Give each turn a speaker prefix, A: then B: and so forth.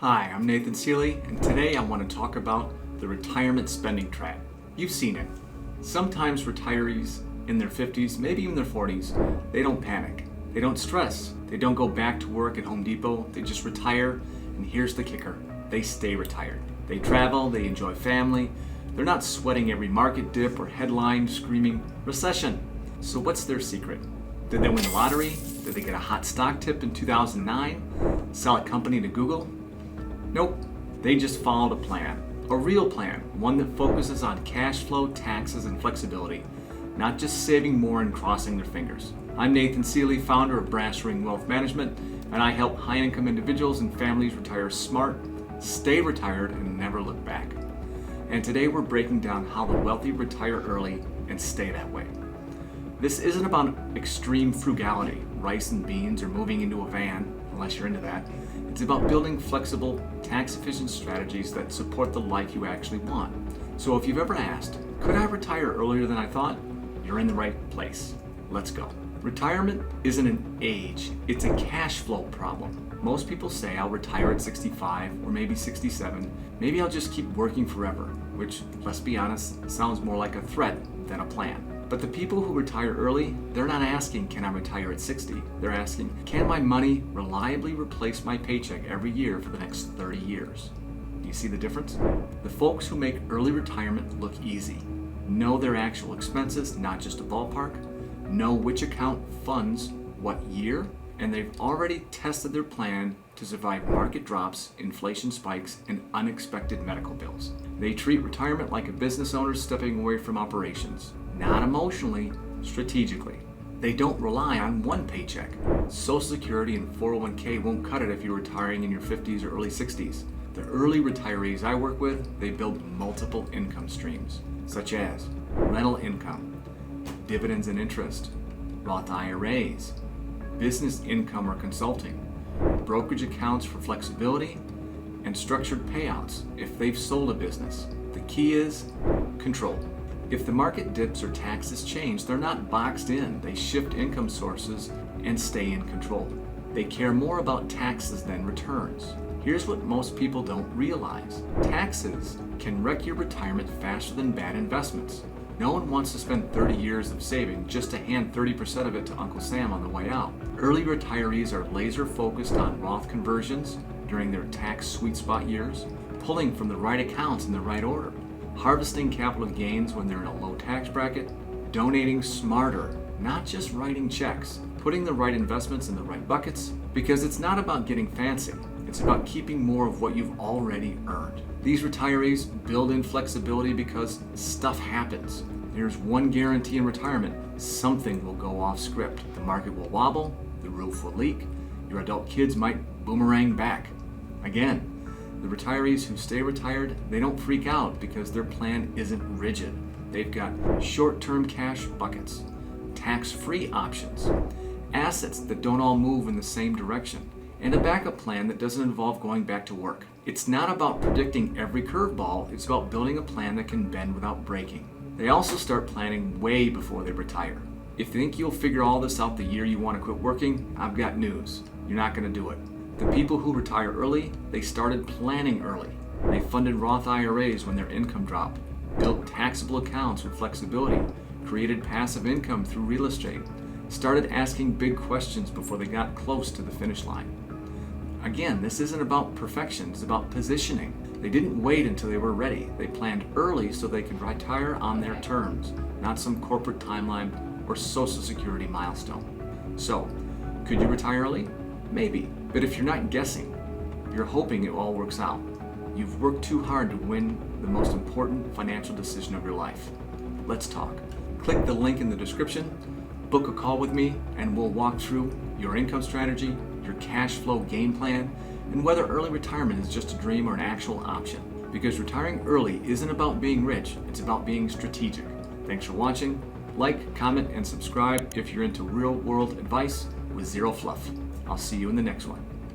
A: Hi, I'm Nathan Sealey, and today I want to talk about the retirement spending trap. You've seen it. Sometimes retirees in their 50s, maybe even their 40s, they don't panic. They don't stress. They don't go back to work at Home Depot. They just retire, and here's the kicker. They stay retired. They travel, they enjoy family. They're not sweating every market dip or headline screaming recession. So what's their secret? Did they win the lottery? Did they get a hot stock tip in 2009? Sell a company to Google? Nope, they just followed a plan, a real plan, one that focuses on cash flow, taxes, and flexibility, not just saving more and crossing their fingers. I'm Nathan Sealey, founder of Brass Ring Wealth Management, and I help high-income individuals and families retire smart, stay retired, and never look back. And today we're breaking down how the wealthy retire early and stay that way. This isn't about extreme frugality, rice and beans, or moving into a van, unless you're into that. It's about building flexible, tax-efficient strategies that support the life you actually want. So if you've ever asked, could I retire earlier than I thought? You're in the right place. Let's go. Retirement isn't an age, it's a cash flow problem. Most people say I'll retire at 65 or maybe 67. Maybe I'll just keep working forever, which, let's be honest, sounds more like a threat than a plan. But the people who retire early, they're not asking, can I retire at 60? They're asking, can my money reliably replace my paycheck every year for the next 30 years? Do you see the difference? The folks who make early retirement look easy, know their actual expenses, not just a ballpark, know which account funds what year, and they've already tested their plan to survive market drops, inflation spikes, and unexpected medical bills. They treat retirement like a business owner stepping away from operations. Not emotionally, strategically. They don't rely on one paycheck. Social Security and 401k won't cut it if you're retiring in your 50s or early 60s. The early retirees I work with, they build multiple income streams, such as rental income, dividends and interest, Roth IRAs, business income or consulting, brokerage accounts for flexibility, and structured payouts if they've sold a business. The key is control. If the market dips or taxes change, they're not boxed in. They shift income sources and stay in control. They care more about taxes than returns. Here's what most people don't realize. Taxes can wreck your retirement faster than bad investments. No one wants to spend 30 years of saving just to hand 30% of it to Uncle Sam on the way out. Early retirees are laser focused on Roth conversions during their tax sweet spot years, pulling from the right accounts in the right order, harvesting capital gains when they're in a low tax bracket, donating smarter, not just writing checks, putting the right investments in the right buckets, because it's not about getting fancy, it's about keeping more of what you've already earned. These retirees build in flexibility because stuff happens. There's one guarantee in retirement: something will go off script. The market will wobble, the roof will leak, your adult kids might boomerang back. Again, the retirees who stay retired, they don't freak out because their plan isn't rigid. They've got short-term cash buckets, tax-free options, assets that don't all move in the same direction, and a backup plan that doesn't involve going back to work. It's not about predicting every curveball, it's about building a plan that can bend without breaking. They also start planning way before they retire. If you think you'll figure all this out the year you want to quit working, I've got news. You're not going to do it. The people who retire early, they started planning early. They funded Roth IRAs when their income dropped, built taxable accounts with flexibility, created passive income through real estate, started asking big questions before they got close to the finish line. Again, this isn't about perfection, it's about positioning. They didn't wait until they were ready. They planned early so they could retire on their terms, not some corporate timeline or Social Security milestone. So, could you retire early? Maybe, but if you're not guessing, you're hoping it all works out. You've worked too hard to win the most important financial decision of your life. Let's talk. Click the link in the description, book a call with me, and we'll walk through your income strategy, your cash flow game plan, and whether early retirement is just a dream or an actual option. Because retiring early isn't about being rich, it's about being strategic. Thanks for watching. Like, comment, and subscribe if you're into real-world advice with zero fluff. I'll see you in the next one.